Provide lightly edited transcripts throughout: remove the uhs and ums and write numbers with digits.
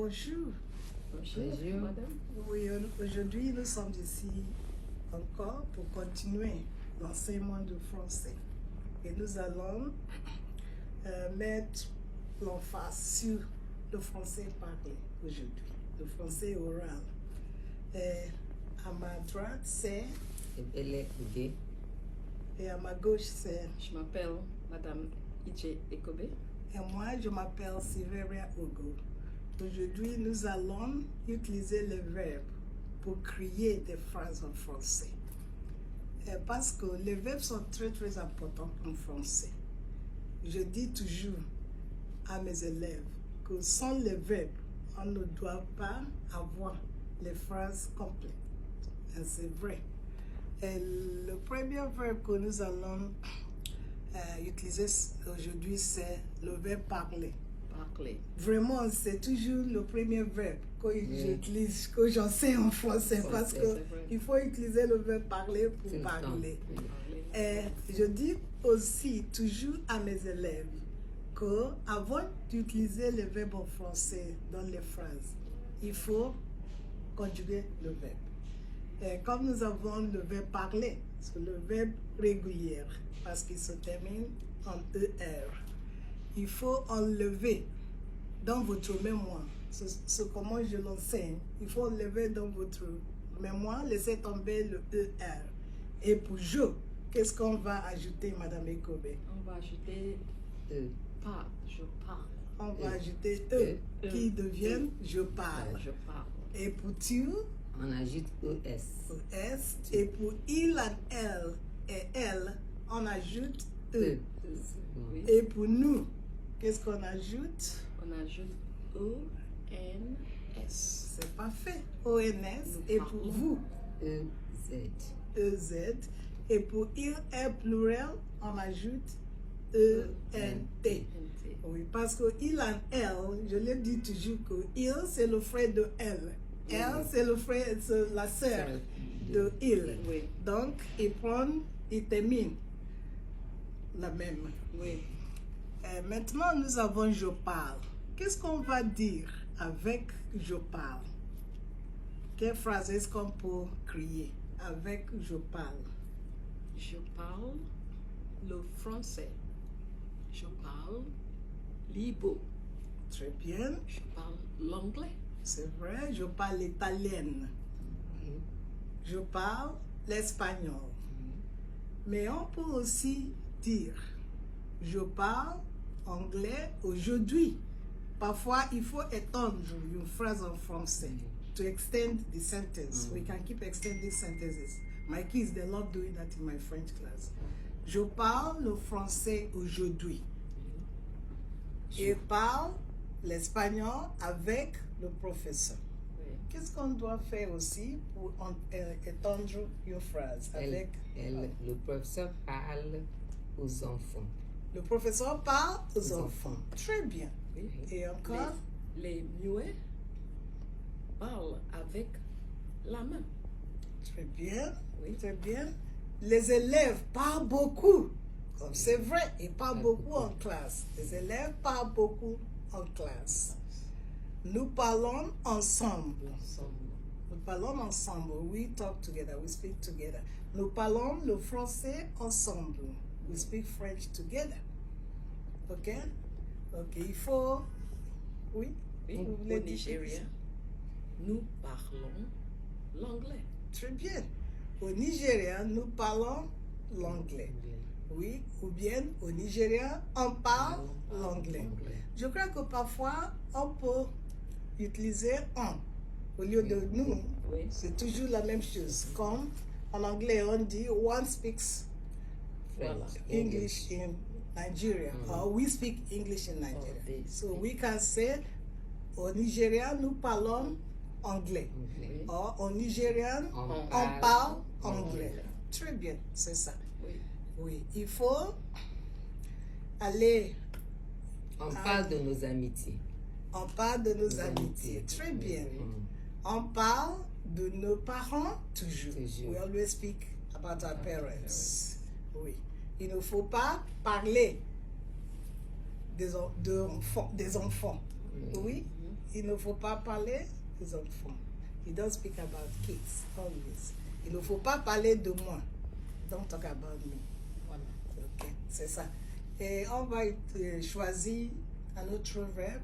Bonjour. Bonjour, madame. Oui, aujourd'hui, nous sommes ici encore pour continuer l'enseignement du français. Et nous allons mettre l'emphase sur le français parlé aujourd'hui, le français oral. À ma droite, c'est... Et à ma gauche, c'est... Je m'appelle madame Ije Ekobe. Et moi, je m'appelle Siveria Ogo. Aujourd'hui, nous allons utiliser le verbe pour créer des phrases en français. Parce que les verbes sont très très importants en français. Je dis toujours à mes élèves que sans les verbes, on ne doit pas avoir les phrases complètes. Et c'est vrai. Et le premier verbe que nous allons utiliser aujourd'hui, c'est le verbe parler. Parler. Vraiment, c'est toujours le premier verbe que j'utilise, que j'enseigne en français, parce qu'il faut utiliser le verbe parler pour parler. Et je dis aussi toujours à mes élèves qu'avant d'utiliser le verbe en français dans les phrases, il faut conjuguer le verbe. Et comme nous avons le verbe parler, c'est le verbe régulier, parce qu'il se termine en ER. Il faut enlever dans votre mémoire, c'est comment je l'enseigne, il faut enlever dans votre mémoire, laisser tomber le ER. Et pour je, qu'est-ce qu'on va ajouter, Madame Ekobe? On va ajouter pas, je parle. On va ajouter qui devient je parle. Je parle. Et pour tu, on ajoute ES. ES. Et pour il et elle, on ajoute E. Oui. Et pour nous, qu'est-ce qu'on ajoute? On ajoute O-N-S. C'est parfait. O-N-S. Et pour vous? EZ. EZ. Et pour il est pluriel, on ajoute E-N-T. Oui, parce que il et elle, je l'ai dit toujours que il, c'est le frère de elle. Elle, c'est le frère, c'est la sœur de il. Oui. Donc, ils terminent la même. Oui. Maintenant, nous avons je parle. Qu'est-ce qu'on va dire avec je parle? Quelle phrase est-ce qu'on peut crier avec je parle? Je parle le français. Je parle l'ibo. Très bien. Je parle l'anglais. C'est vrai, je parle l'italien. Je parle l'espagnol. Mais on peut aussi dire je parle anglais aujourd'hui. Parfois, il faut étendre une phrase en français to extend the sentence. We can keep extending sentences. My kids, they love doing that in my French class. Je parle le français aujourd'hui. Je parle l'espagnol avec le professeur. Oui. Qu'est-ce qu'on doit faire aussi pour étendre une phrase avec... Le professeur parle aux enfants. Le professeur parle aux enfants. Très bien. Oui. Et encore? Les muets parlent avec la main. Très bien. Oui. Très bien. Les élèves parlent beaucoup. C'est vrai, ils parlent beaucoup en classe. Les élèves parlent beaucoup en classe. Nous parlons ensemble. Nous parlons ensemble. We talk together. We speak together. Nous parlons le français ensemble. We speak French together. OK? OK, il faut... Oui? Oui. Vous Au voulez dire quelque Nigeria, chose? nous parlons l'anglais. Très bien. Au Nigeria, nous parlons l'anglais. Oui, ou bien au Nigeria, on parle l'anglais. Je crois que parfois, on peut utiliser on au lieu de nous. Oui. C'est toujours la même chose. Comme en anglais, on dit one speaks English in Nigeria, or we speak English in Nigeria. So we can say, au Nigeria, nous parlons anglais. Or, au Nigérian, on parle anglais. Très bien, c'est ça. Oui. Oui, il faut aller... On parle de nos amitiés. On parle de nos amitiés. Très bien. On parle de nos parents toujours. We always speak about our parents. Oui. Il ne faut pas parler des enfants. Oui. Il ne faut pas parler des enfants. You don't speak about kids, always. Il ne faut pas parler de moi. Don't talk about me. Voilà. Ok, c'est ça. Et on va choisir un autre verbe,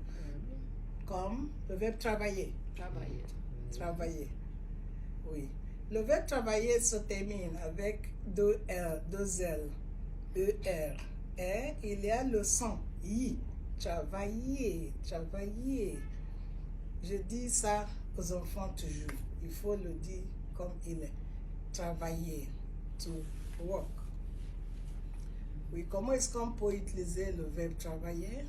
comme le verbe travailler. Travailler. Travailler. Oui. Le verbe travailler se termine avec deux R, deux L, ER. Et il y a le son, I. Travailler, travailler. Je dis ça aux enfants toujours. Il faut le dire comme il est. Travailler, to work. Oui, comment est-ce qu'on peut utiliser le verbe travailler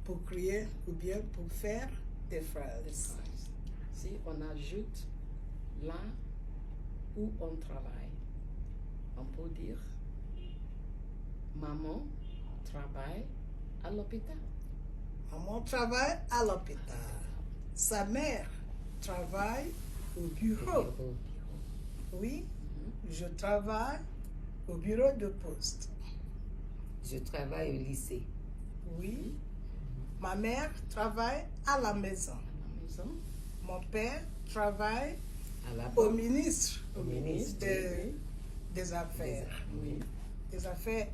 pour créer ou bien pour faire des phrases? Si on ajoute là où on travaille, on peut dire maman travaille à l'hôpital. Maman travaille à l'hôpital. Sa mère travaille au bureau. Oui, je travaille au bureau de poste. Je travaille au lycée. Oui, ma mère travaille à la maison. À la maison. Mon père travaille À la au banque. ministre, Au ministre des Affaires. Oui. Des Affaires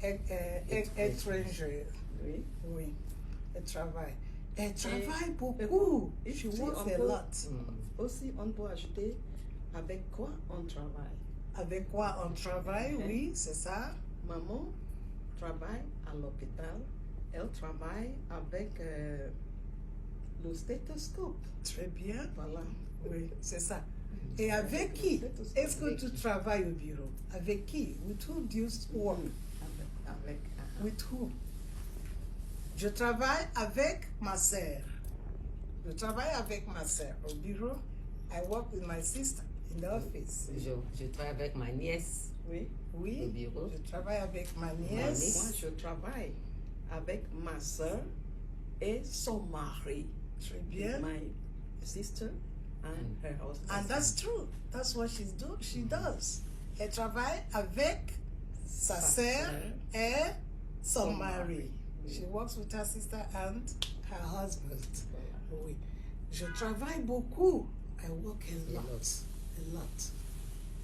étrangères. Oui. Oui, elle travaille. Elle travaille beaucoup. Et She si works on a peut- lot. Aussi, on peut ajouter avec quoi on travaille. Avec quoi on travaille, Ok. oui, c'est ça. Maman travaille à l'hôpital. Elle travaille avec le stéthoscope. Très bien. Voilà. Oui, c'est ça. Et avec qui est-ce que tu travailles au bureau? Avec qui? With who do you work? Avec With who? Je travaille avec ma sœur. Je travaille avec ma sœur au bureau. I work with my sister in the office. Je travaille avec ma nièce oui. Oui, au bureau. je travaille avec ma Moi, nièce. je travaille avec ma soeur et son mari. Très bien. My sister and her husband. And that's true. That's what she does. Elle travaille avec sa sœur et son mari. She works with her sister and her husband. Oui. Je travaille beaucoup. I work a lot. A lot.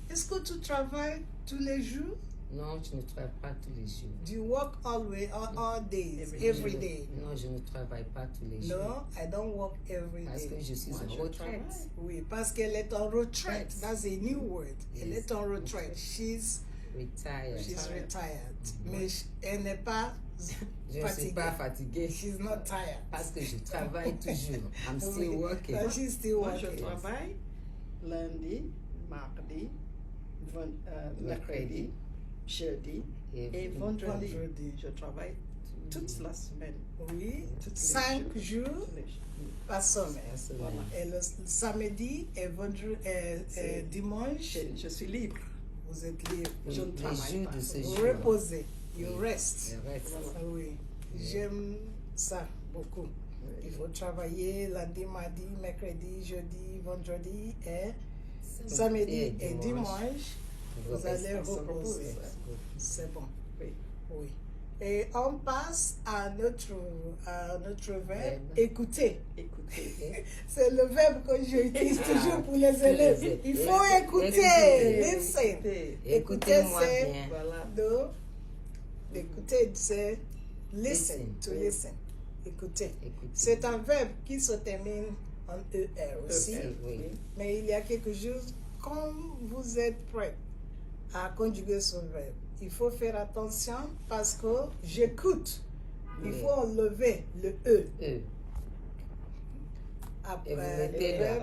Est-ce que tu travailles tous les jours? Non, je ne travaille pas tous les jours. Do you work all days, Every every Je- day? Non, je ne travaille pas tous les jours. No, I don't work every Parce que day. je suis Moi, en je retraite. travaille. Oui, parce qu'elle est en retraite. That's a new word. Elle Yes. est en retraite. She's Retired. retired. Mais elle n'est pas Je ne suis pas fatiguée She's not tired. parce que je travaille toujours. I'm Oui, still working. but she's still Moi, je working. travaille lundi, mardi, mercredi, jeudi et vendredi. Vendredi. Je travaille toute la semaine. Oui, Toutes les 5 jours. jours Tous les jours. par semaine. La semaine. Voilà. Et le samedi et vendredi, dimanche, Je suis libre. vous êtes libre. Je ne Les travaille jours pas. de ce Vous jour. reposez. You rest. Le reste. Voilà. Oui, j'aime ça beaucoup. Il faut travailler lundi, mardi, mercredi, jeudi, vendredi et samedi et dimanche. Vous allez on se repose. reposer. C'est bon. Oui. Oui. Et on passe à notre verbe, Verbe. écouter. Écoutez. C'est le verbe que j'utilise toujours pour les élèves. Il faut écouter. Écoutez. Listen. Écoutez. Écouter, Écoutez-moi c'est bien. Voilà. d'écouter, c'est listen, Listen. to listen. Écouter. Écoutez. C'est un verbe qui se termine en ER aussi. Oui. Mais il y a quelque chose, quand vous êtes prêt à conjuguer ce verbe, il faut faire attention parce que j'écoute. Il Oui. faut enlever le E. Eux. Après, Et vous le mettez verbe,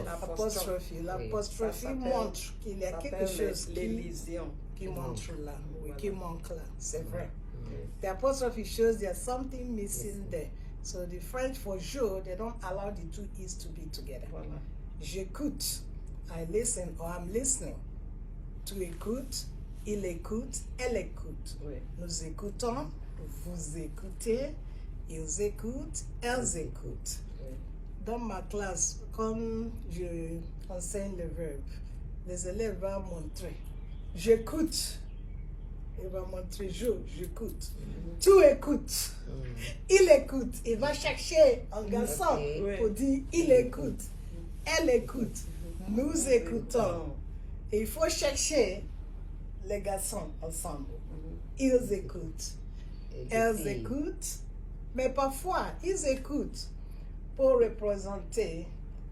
l'apostrophe. apostrophe. L'apostrophe Ça s'appelle- montre qu'il y a Ça quelque s'appelle chose l'élision. qui montre là, oui, Voilà. qui manque là. C'est vrai. Oui. The apostrophe shows there's something missing there. So the French for sure, they don't allow the two E's to be together. Voilà. J'écoute, I listen or I'm listening. Tu écoutes, il écoute, elle écoute. Oui. Nous écoutons, vous écoutez, ils écoutent, elles écoutent. Oui. Dans ma classe, comme je enseigne le verbe, les élèves vont montrer. J'écoute. Il va montrer j'écoute. Tu écoutes. Il écoute. Il va chercher un garçon pour dire il écoute. Elle écoute. Nous écoutons. Et il faut chercher les garçons ensemble. Ils écoutent. Elles écoutent. Mais parfois, ils écoutent pour représenter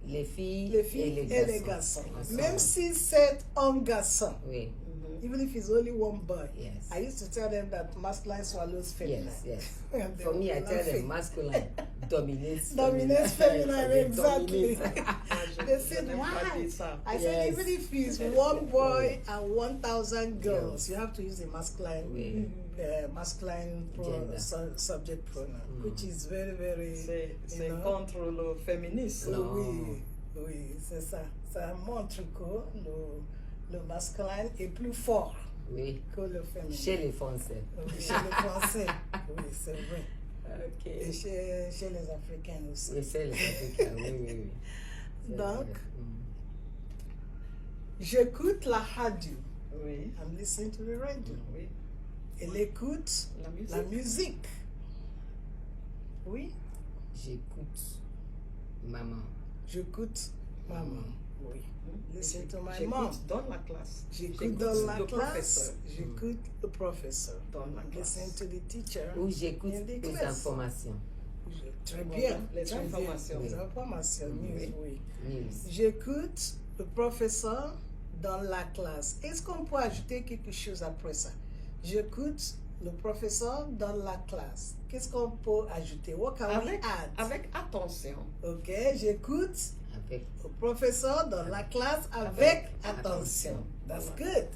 les filles et les garçons. Ensemble. Même si c'est un garçon. Oui. Even if it's only one boy. Yes. I used to tell them that masculine swallows feminine. Yes. And they For me, I were tell laughing. them masculine dominates Dominates feminine, They exactly. dominate. They said, Je n'ai pas why? dit ça. I said, Yes. even if it's one boy and 1,000 girls, Yes. you have to use a masculine, Oui. masculine Gender. subject pronoun, which is very, very. C'est you know, contre le féminisme. Non. Oui, c'est ça. Ça montre que le masculin est plus fort Oui. que le féminin. Chez les Français. Oui, chez les Français, oui, c'est vrai. Ok. Et chez les Africains aussi. Oui, chez les Africains. Oui. C'est Donc, vrai. j'écoute la radio. Oui. I'm listening to the radio. Oui. Elle écoute La musique. la musique. Oui, J'écoute maman. j'écoute maman. Oui. Listen to my J'écoute mom. dans la classe. J'écoute dans la le classe. professeur. J'écoute le professeur. Dans la Listen classe. to the teacher. Ou j'écoute in the les class. informations. Très Voilà, bien. les très bien. informations. Les informations. Oui. Oui. News. J'écoute le professeur dans la classe. Est-ce qu'on peut ajouter quelque chose après ça? J'écoute le professeur dans la classe. Qu'est-ce qu'on peut ajouter? What can we add? Avec attention. Ok, j'écoute Avec. le professeur dans la classe avec attention. That's good.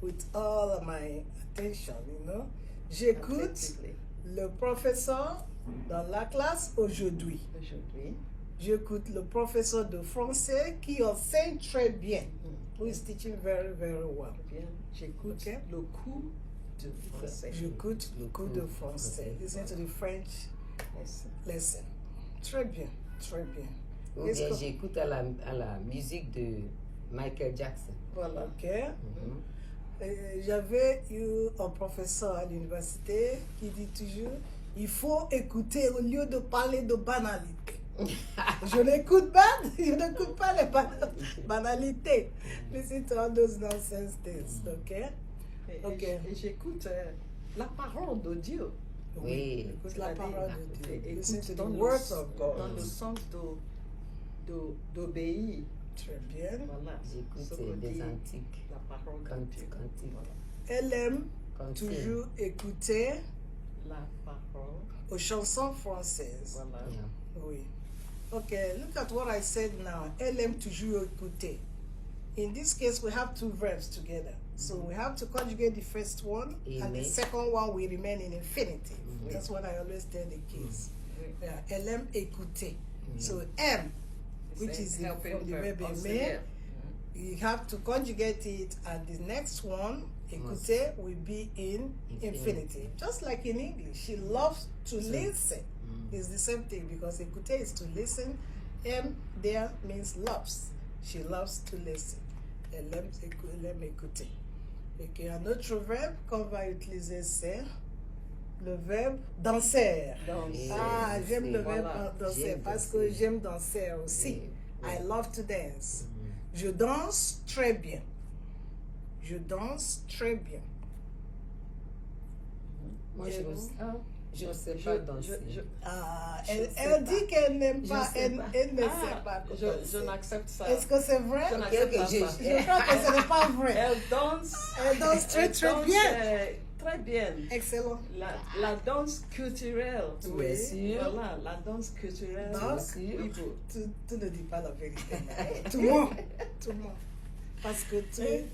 With all of my attention, you know. J'écoute Effectively. le professeur dans la classe aujourd'hui. Aujourd'hui. J'écoute le professeur de français qui enseigne très bien. Who is teaching very, very well. Bien. J'écoute Ok. le cours de français. J'écoute le cours de français. Listen to the French Merci. lesson. Très bien, très bien. Ou Est-ce bien que- j'écoute à la musique de Michael Jackson. Voilà. Ok. J'avais eu un professeur à l'université qui dit toujours il faut écouter au lieu de parler de banalité. Je n'écoute pas les banalités. Listen to all those nonsense things, ok? Ok. Et j'écoute la parole de Dieu. Oui. Écoute la parole de Dieu. Écoute Listen to the dans le- words of Dans God. le sens d'obéir. Très bien. Voilà. Ce J'écoute que des dit antiques. la parole de Dieu. Cantiques. Voilà. Elle aime Cantiques. toujours écouter La parole. aux chansons françaises. Voilà. Yeah. Oui. Okay, look at what I said now. Elle aime toujours écouter. In this case, we have two verbs together. So we have to conjugate the first one, and the Amen. second one will remain in infinitive. That's what I always tell the kids. Oui. Yeah, elle aime écouter. So M, which C'est is the, helping from the verb verb aimer, auxiliaire. you have to conjugate it, and the next one, écouter, will be in infinitive. Just like in English, she loves to listen. It's the same thing because écouter is to listen. M there means loves. She loves to listen. Elle aime écouter. Et un autre verbe qu'on va utiliser, c'est le verbe danser. Danser. Ah, j'aime le verbe Voilà. danser J'aime parce danser. que j'aime danser aussi. Oui. I love to dance. Je danse très bien. Je danse très bien. Moi, Et je vous? ne sais pas danser. Ah, Je elle, sais elle pas. dit qu'elle n'aime Je pas, sais elle, pas. elle ne Ah, sait pas je danser. n'accepte ça. Est-ce que c'est vrai? Je n'accepte pas ça. Je crois que ce n'est pas vrai. Elle danse. Elle danse très elle très danse, bien. Très bien. Excellent. La danse culturelle. Oui. Bien sûr. Voilà, la danse culturelle. Donc, Ibo. tu ne dis pas la vérité. Tout le monde. Tout le monde. Parce que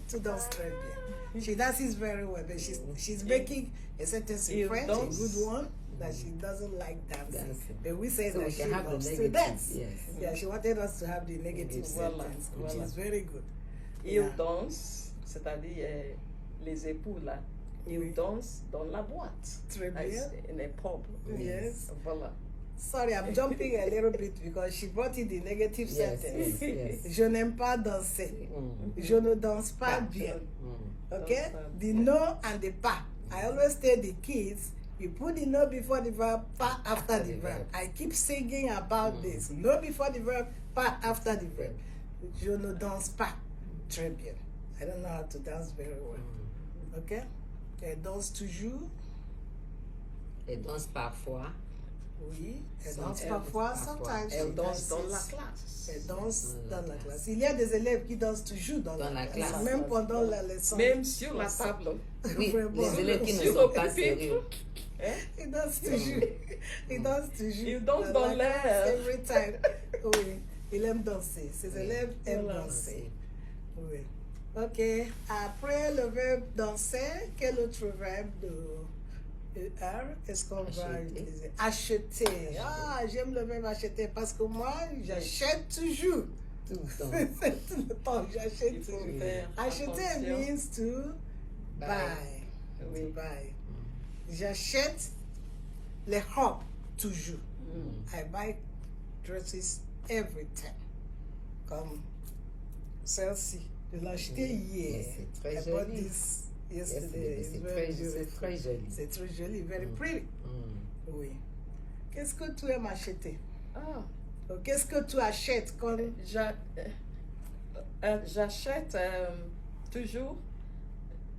tu danses très bien. She dances very well, but she's making a sentence in Il French, danse. a good one, that she doesn't like dancing. Dancing. But we say So that we she can have the loves to negative, dance. yes. Yeah, she wanted us to have the negative Voilà, sentence, which voilà. is very good. Il Yeah. danse, c'est-à-dire les époux là. Ils Oui. dansent dans la boîte. Très bien. In a pub. Yes. Voilà. Sorry, I'm jumping a little bit because she brought in the negative Yes, sentence. yes, yes. Je n'aime pas danser. Je ne danse pas bien. Okay? Danse pas The bien. no and the pas. I always tell the kids, you put the no before the verb, pa after the verb. I keep singing about this. No before the verb, pa after the verb. Je ne danse pas. Très bien. I don't know how to dance very well. Okay? Elle danse toujours. Elle danse parfois. Oui. Elle Some- danse elle- parfois. parfois. Sometimes she Elle danse dans la dances. classe. Elle danse Dans dans la la classe. Il y a des élèves qui dansent toujours dans la classe. classe. Même pendant la leçon. Même sur la table. Oui, Vraiment. les élèves qui ne Sur sont le pas pupitre. sérieux. Ils dansent toujours. Ils dansent toujours. Ils dansent dans la l'air. classe, every time. Oui. Il aime danser. Ses élèves aiment Voilà. danser. Oui. Ok. Après le verbe danser, quel autre verbe de ER est-ce qu'on va Acheter. utiliser? Acheter. Ah, j'aime le verbe acheter parce que moi, j'achète toujours. Tout le temps. Tout le temps, j'achète Il faut toujours. faire Acheter attention. means to buy. Oui. To buy. J'achète les robes toujours. I buy dresses every time. Comme celle-ci. Je l'ai achetée hier. Yes, c'est très I bought joli. this yesterday. Yesterday, It's c'est very très beautiful. joli. C'est très joli, very pretty. Oui. Qu'est-ce que tu aimes acheter? Ah, Qu'est-ce que tu achètes quand... j'achète toujours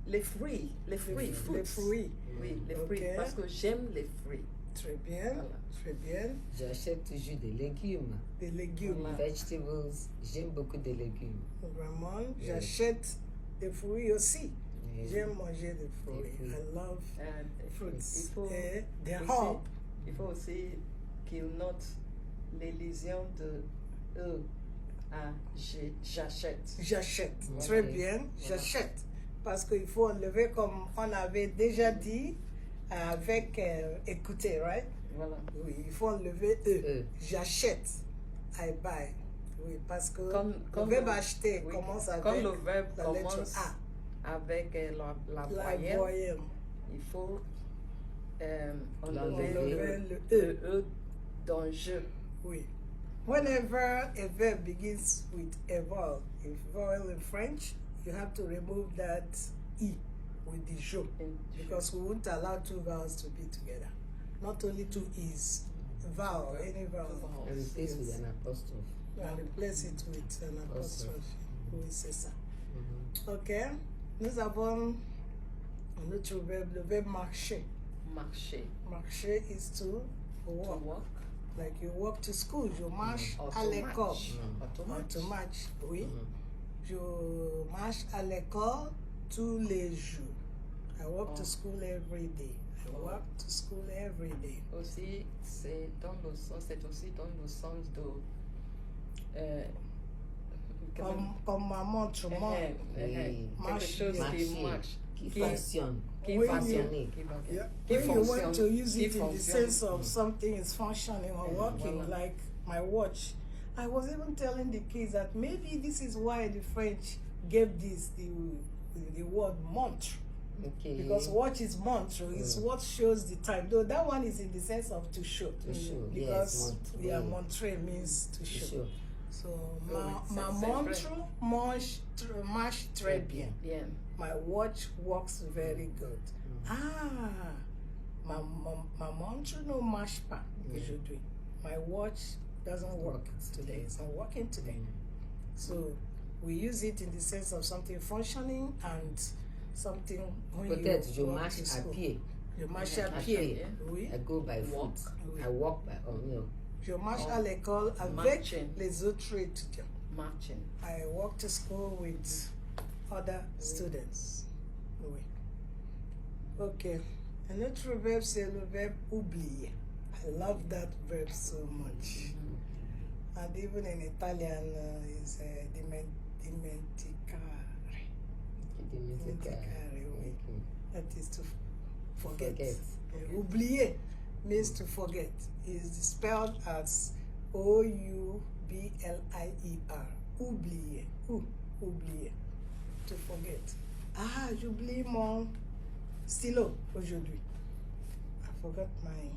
les fruits. Les fruits. Les fruits. fruits. Oui, les Ok. fruits. Parce que j'aime les fruits. Très bien, Voilà. très bien. J'achète toujours des légumes. Des légumes. Voilà. Vegetables. J'aime beaucoup de légumes. Vraiment, j'achète des fruits aussi. Oui. J'aime manger des fruits. fruits. I love Il fruits. faut Et des aussi- herbes. il faut aussi qu'ils notent les lésions de E à j'achète. J'achète. Ok. Très bien, j'achète. Parce qu'il faut enlever comme on avait déjà dit avec écouter, right? Voilà. Oui, il faut enlever E. E. J'achète. I buy. Oui, parce que Comme le verbe le- acheter oui, commence avec comme le verbe la lettre commence A. avec la La voyelle, voyelle. il faut enlever Enlever le le E dans je. Oui. Whenever a verb begins with a vowel in French, you have to remove that E with the je. Because we won't allow two vowels to be together. Not only two E's, vowel, any vowel. Vowel. And replace with an apostrophe. And replace it with an apostrophe. Oui, c'est ça. Mhm. Ok. Nous avons un autre verbe, le verbe marcher. Marcher. Marcher is to To walk. walk. Like you walk to school, je marche Or à to l'école. match. Or to Or match. to match, oui. Mhm. Je marche à l'école tous les jours. I walk to Oh. school every day. I Oh. walk to school every day. Aussi, c'est aussi dans le sens de Comme ma montre, moi. Oui. quelque Marche chose qui Marcher. marche, Qui qui- fonctionne. qui Oui, fonctionne, oui. qui va- Yeah. qui When you want fonctionne, to use qui it in the fonctionne. sense of something is functioning or working, Voilà. like my watch. I was even telling the kids that maybe this is why the French gave this the word montre. Okay. Because watch is montre, is what shows the time. Though that one is in the sense of to show. To show, Because yes, montre, yeah, oui. montre means to show. Sure. So oui, ma c'est montre marche très bien. Bien. My watch works very good. Ah, ma montre ne marche pas aujourd'hui. My watch doesn't work today. It's not working today. So we use it in the sense of something functioning and something when Peut-être je you walk marche to à school. pied. Je marche à À pied. pied. Oui. I go by foot. Walk. Oui. I walk by. Oh no. Je marche Oh. à l'école avec Marching. les autres étudiants. Marching. I walk to school with other students. Oui. Ok. Un autre verbe, c'est le verbe oublier. I love that verb so much. And even in Italian, it's dimenticare. Dimenticare, oui. That is to forget. Forget. Oublier means to forget. It's spelled as O-U-B-L-I-E-R. Oublier. Oublier. To forget. Ah, j'oublie mon stylo aujourd'hui. I forgot my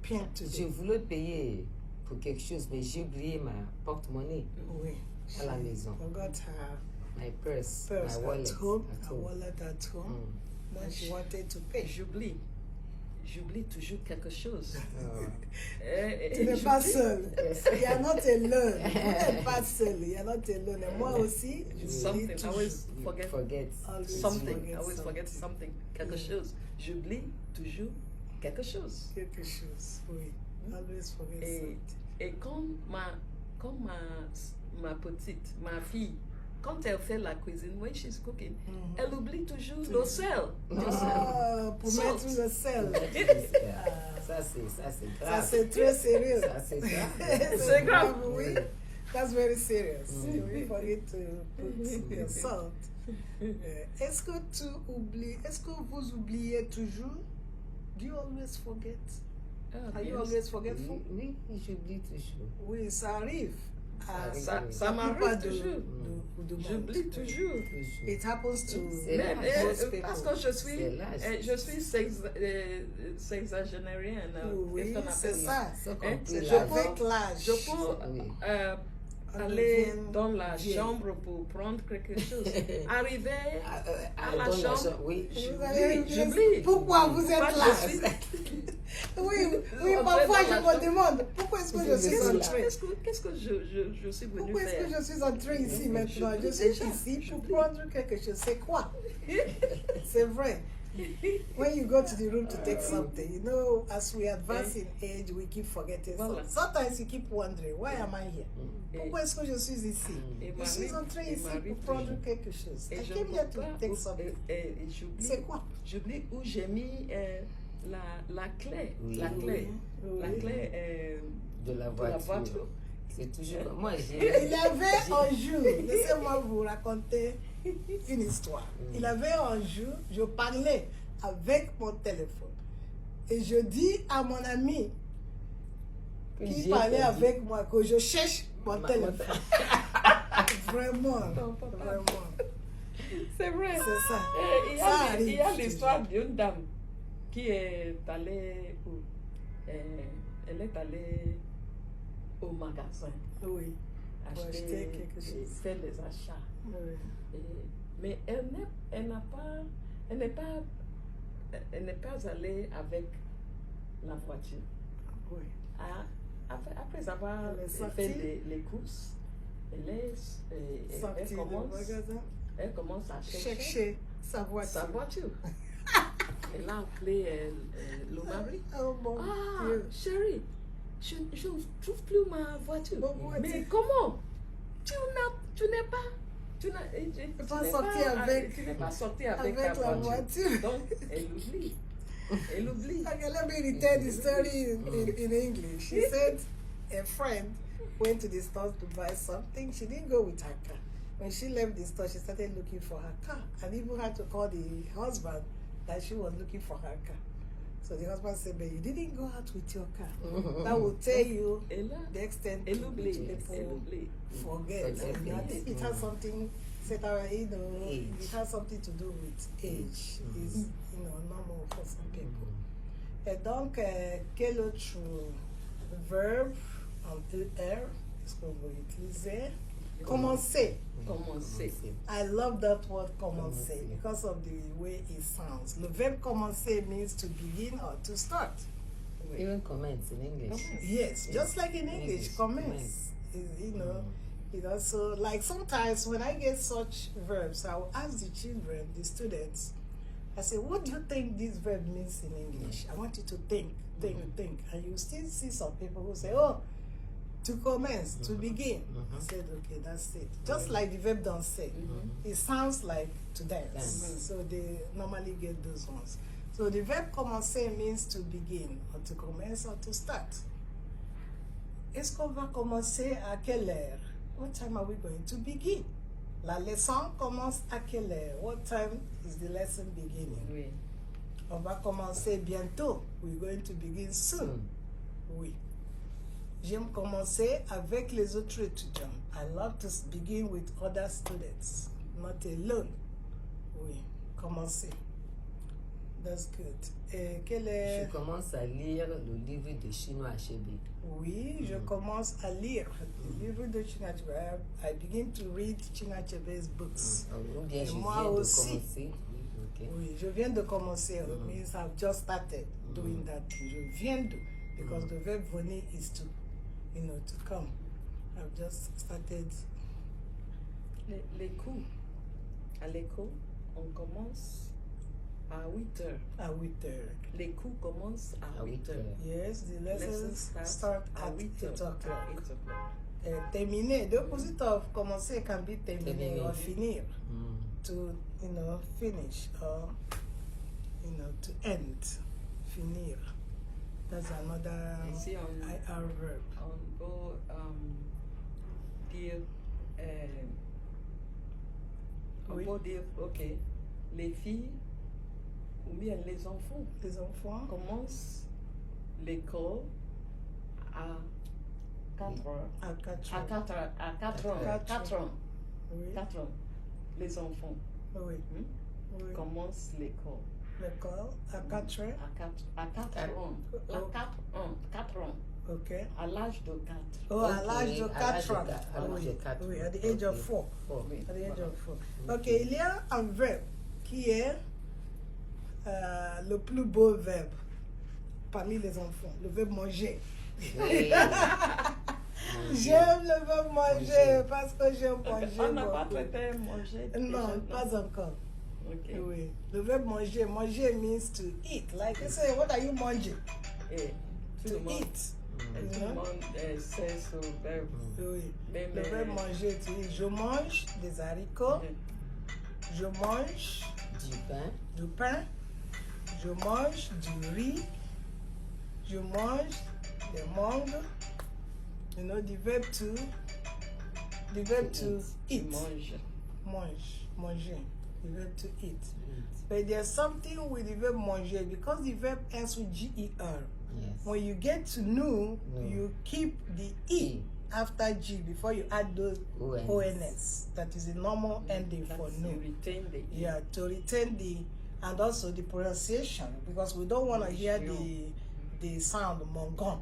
champion Je today. voulais payer pour quelque chose, mais j'ai oublié ma porte-monnaie Oui. à la maison. Forgot her My purse, purse my wallet at home, at her home. wallet at home. Mm. When she wanted to pay. J'oublie toujours quelque chose. Tu n'es pas seul. You are not alone. Tu n'es pas seul. You are not alone. Et moi aussi, Something. j'oublie I toujours. always forget Always something. forget I always forget something. something. Quelque chose. J'oublie toujours quelque chose. Quelque chose, oui. Always forget Et, something. et quand ma petite, ma fille, quand elle fait la cuisine, when she's cooking, elle oublie toujours le sel. Ah, pour Salt. mettre le sel. Ça, c'est Ça, grave. c'est très sérieux. Ça, c'est grave. C'est grave, oui. That's very serious. We forget to put your salt. Est-ce que tu oublies, est-ce que vous oubliez toujours? Do you always forget? Are you always forgetful? Oui, j'oublie toujours. Oui, ça arrive. À Ça la m'arrive plupart de- toujours. de monde. J'oublie toujours. Toujours. It happens to C'est Mais, l'âge. most people. parce que C'est l'âge. je suis sexagénarienne. Oui, Qu'est-ce qu'on c'est appelle ça. Ça Hein, compris c'est- l'âge. Avec l'âge. Je peux Oui. On aller devient dans la vieille. chambre pour prendre quelque chose. Arriver à la dans chambre, oui. Vous allez- j'oublie. Pourquoi vous êtes Pourquoi là? je suis- Oui, oui, Entrer parfois dans je la me chambre. demande pourquoi est-ce que je suis entrée? Qu'est-ce que je suis venue Pourquoi est-ce faire? que je suis entrée ici maintenant? Je suis Déjà, ici pour j'oublie. prendre quelque chose. C'est quoi? C'est vrai. When you go to the room to take something, you know, as we advance in age, we keep forgetting. Voilà. Sometimes you keep wondering, why am I here? Pourquoi est-ce que je suis ici? Et Je suis entrée ici pour prendre quelque chose. I je came ne here vois to pas take où- something. et C'est quoi? j'oublie où j'ai mis la clé. Oui. La clé. Oui. La clé De la de la voiture. voiture. C'est toujours. Moi, Il j'ai. avait un jour, laissez-moi vous raconter une histoire. Il avait un jour, je parlais avec mon téléphone et je dis à mon ami qui J'ai parlait perdu. avec moi que je cherche mon Ma- téléphone. Vraiment, Non, papa. vraiment. C'est vrai. C'est ça. Il y Ça a arrive. l'histoire d'une dame qui est allée où elle est allée au magasin Oui. Pour acheter quelque chose. faire des achats. Oui. Mais elle n'est pas allée avec la voiture. Oui. Après avoir Elle est sortie. fait les courses, elle Sortie du magasin, commence à chercher sa voiture. sa voiture. Elle a appelé le mari. Oh mon Ah, Dieu. chérie, je ne trouve plus ma voiture. Mon voiture. Mais comment? Tu n'es pas. Tu n'es pas sorti avec Avec ta la voiture. voiture. Donc, elle oublie. Elle oublie. Okay, let me retell the story in English. She said a friend went to the store to buy something. She didn't go with her car. When she left the store, she started looking for her car and even had to call the husband that she was looking for her car. So the husband said, but you didn't go out with your car. That will tell you Et là, the extent elle to oublie. which Elle people oublie. forget. Forget, And I think it has something, Age. it has something to do with age. It's normal for some people. Et donc, quel autre verbe en ER est-ce qu'on va utiliser? Commencer. Commencer. I love that word commencer because of the way it sounds. Le verbe commencer means to begin or to start. Even comments in English. Yes, just like in English, English, commence. It also, like sometimes when I get such verbs, I'll ask the children, the students, I say, what do you think this verb means in English? I want you to think. And you still see some people who say, oh, to commence, to begin. I said, okay, that's it. Just like the verb danser. It sounds like to dance. So they normally get those ones. So the verb commencer means to begin, or to commence, or to start. Est-ce qu'on va commencer à quelle heure? What time are we going to begin? La leçon commence à quelle heure? What time is the lesson beginning? Oui. On va commencer bientôt. We're going to begin soon. Oui. J'aime commencer avec les autres étudiants. I love to begin with other students, not alone. Oui, commencer. That's good. Et quel est... Je commence à lire le livre de chinois HB. Oui, je commence à lire le livre de Chinua Achebe. I begin to read Chinua Achebe's books. Ou bien Et je moi viens aussi. de commencer. Oui, ok. Oui, je viens de commencer. It means I've just started doing that. Je viens de, because the verb venir is to, to come. I've just started. Les cours. À l'école, on commence à 8 heures. À 8 heures. Les cours commencent à 8 heures. Yes, the lessons Lessons start à at 8 8 heures. o'clock. Terminer. The opposite of commencer can be terminer or finir. To, finish or, to end. Finir. That's another Ici, IR verb. on peut dire, Oui. on peut dire, ok, les filles ou bien les enfants Les enfants. commencent l'école à 4 heures. À 4 À heures. 4 heures. À 4 ans. Quatre 4 ans. Oui. 4 ans. Les enfants Oui. Oui. commencent l'école L'école à 4 heures. à 4 ans. À 4 ans. 4 ans. Ok. À l'âge de 4. Oh, à l'âge de à 4 ans. l'âge de quatre. Oui, at the age of 4. Oui. At the age of 4. Ok, il y a un verbe qui est le plus beau verbe parmi les enfants, le verbe manger. Oui. J'aime le verbe manger parce que j'aime manger. On n'a pas beaucoup. traité manger. Non, déjà, pas encore. Ok. Oui. Le verbe manger, manger means to eat. Like you say, what are you manging? Et tout To le monde, eat. tout le monde sait ce verbe. Oui. Mais- Le mais- verbe manger, tu dis, je mange des haricots, je mange Du pain. du pain, je mange du riz, je mange des mangues. The verb to Tu eat. manges. Manger. The verb to eat. But there's something with the verb manger because the verb ends with GER. Yes. When you get to know, you keep the E E. after G before you add those ONS. ONS. That is a normal ending for That's no. you retain the E. Yeah, to retain the and also the pronunciation because we don't want to hear the sound mongon.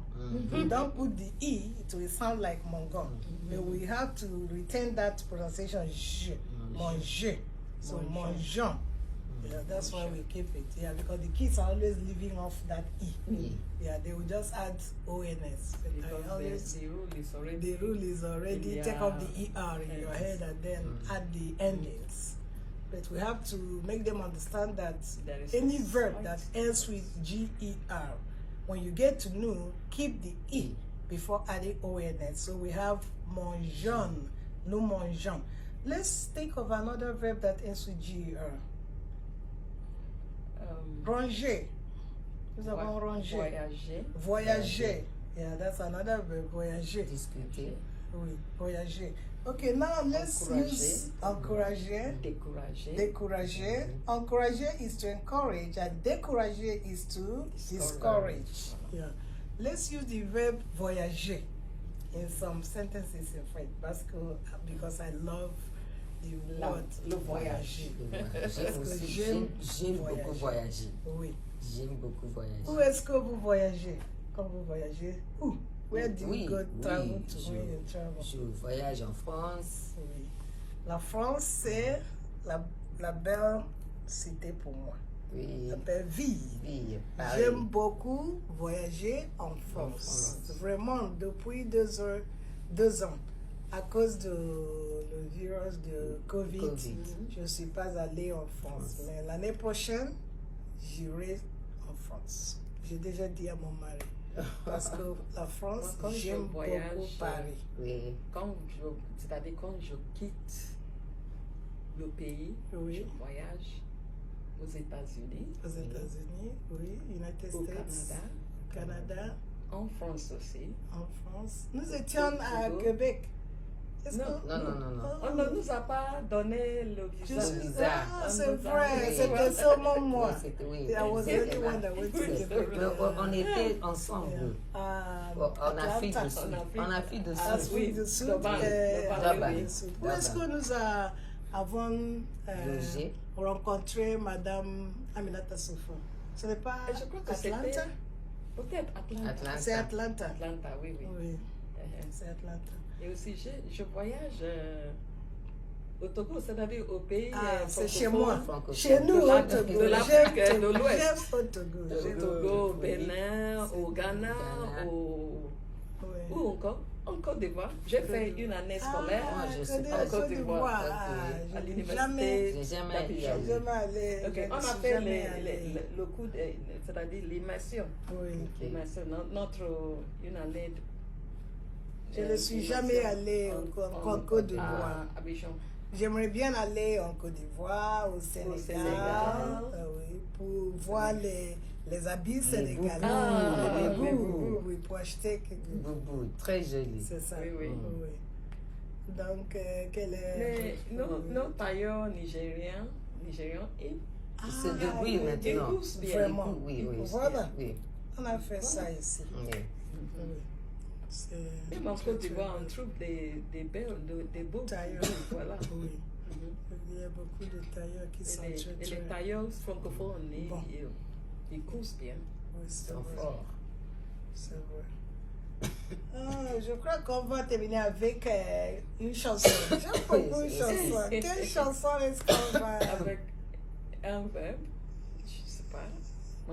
We don't put the E, it will sound like mongon. But we have to retain that pronunciation je, manger. So mangeons. Yeah, that's why we keep it. Yeah, because the kids are always living off that E. Yeah, they will just add ONS. But I Because always the rule is already. the rule is already Yeah. take off the ER in your head and then add the endings. But we have to make them understand that There is any a verb slight- that ends with GER, when you get to know, keep the E before adding ONS. So we have mangeons, no mangeons. Let's think of another verb that ends with GER. Ranger. Nous avons ranger. Voyager. Voyager. Yeah, that's another verb, voyager. Discuter. Oui, voyager. Okay, now let's use encourager. Décourager. Décourager. Encourager is to encourage, and décourager is to discourage. Yeah. Let's use the verb voyager in some sentences in French, because I love the word le voyage. J'aime aussi, j'aime beaucoup voyager. Oui. J'aime beaucoup voyager. Où est-ce que vous voyagez? Quand vous voyagez, où? Where do you go travel to when you travel? Je voyage en France. Oui. La France, c'est la belle cité pour moi. Oui. La belle ville. Oui, Paris. J'aime beaucoup voyager en France. Vraiment, depuis 2 ans. À cause de le virus de COVID, je ne suis pas allée en France. Mais l'année prochaine, j'irai en France. J'ai déjà dit à mon mari. Parce que la France, Quand je j'aime beaucoup voyage, Paris. Oui. C'est-à-dire quand je quitte le pays, Oui. je voyage aux États-Unis, Aux États-Unis, oui, United au States, Canada, en France aussi. en France. Nous étions à Québec. Est-ce Non, que- Non. On ne nous a pas donné le Je visa. suis- visa. Ah, On c'est nous a vrai, donné- c'était seulement moi. C'était, oui. I was the C'était only là. one that went to Oui, c'est Québec. vrai. On était ensemble. En Afrique du Sud. En Afrique du Ah, Sud. Afrique du Sud. Durban. Où Durban. est-ce que nous avons Logé. pour rencontrer Madame Aminata Sofo. Ce n'est pas Je crois que Atlanta? Peut-être Atlanta. C'est Atlanta. Atlanta, oui. C'est Atlanta. Et aussi, je voyage au Togo, c'est-à-dire au pays. C'est chez moi. Chez nous, au Togo. De l'Afrique de l'Ouest. J'aime au Togo. Au Togo, au Bénin, au Ghana, où encore? En Côte d'Ivoire. J'ai fait une année scolaire en Côte d'Ivoire. À l'université. J'ai jamais allé. On a fait le coup, c'est-à-dire l'immersion. L'immersion, une année. Je ne suis jamais allée en Côte d'Ivoire. À Abidjan. J'aimerais bien aller en Côte d'Ivoire, au Sénégal, pour voir les habits sénégalais. Oui, pour acheter quelque chose. Boubou, très joli. C'est ça. Oui. Donc, quel est... nos tailleurs nigérians, C'est depuis maintenant. Vraiment. Oui. Voilà. On a fait ça ici. Même en Côte d'Ivoire, on trouve des beaux tailleurs. Voilà. Oui. Il y a beaucoup de tailleurs qui sont très... Et les tailleurs francophones, ils cousent bien. Oui, c'est fort. C'est vrai. Je crois qu'on va terminer avec une chanson. J'aime beaucoup une chanson. Quelle chanson est-ce qu'on va... Avec un verbe, je ne sais pas.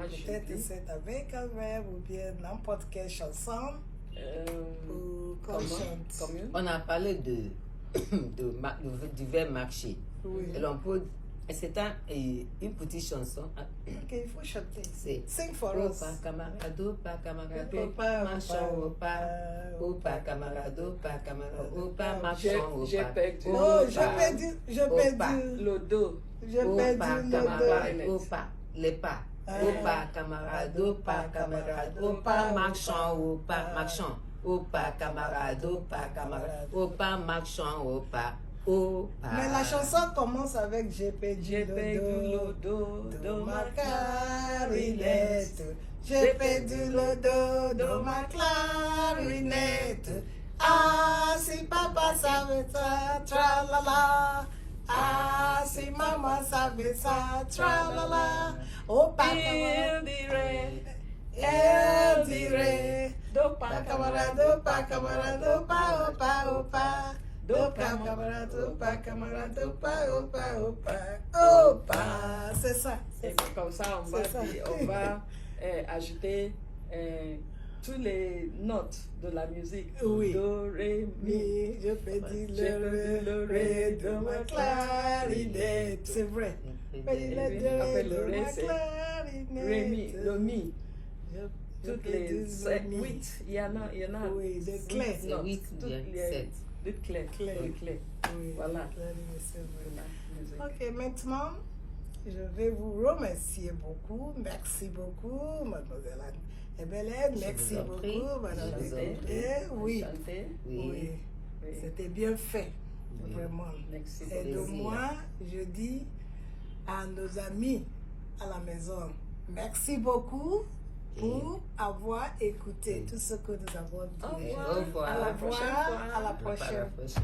Peut-être que c'est avec un verbe ou bien n'importe quelle chanson. On a parlé du verbe marcher. Oui. Et l'on peut... C'est une petite chanson. Ok, il faut chanter. Sing for us. us. Opa, camarade, marchons, opa, camarade, marchons, J'ai perdu. Non, j'ai perdu. Le dos. J'ai perdu le dos. Opa, les pas. Opa, camarade, opa, marchons, opa, camarade, opa, marchons, opa. Mais la chanson commence avec j'ai perdu le dos de ma clarinette. J'ai perdu le dos de ma clarinette. Ah, si papa savait ça, tralala. Ah, si maman savait ça, tralala. Opa, elle dirait, opa, camarade, opa. Opa, c'est ça. Et comme ça, on va ajouter toutes les notes de la musique. Oui. Do, ré, mi. Je fais le ré de ma clarinette. C'est vrai. Après le ré, c'est ré, mi, le mi. Toutes les 8, il y en a. Oui, des clés. 8 7. De clés. Oui, voilà. Ok, maintenant, je vais vous remercier beaucoup. Merci beaucoup, mademoiselle Hélène. Merci beaucoup, madame Descoudé. Oui. C'était bien fait, vraiment. Et de moi, je dis à nos amis à la maison, merci beaucoup pour avoir écouté tout ce que nous avons dit. Au revoir. À la prochaine fois.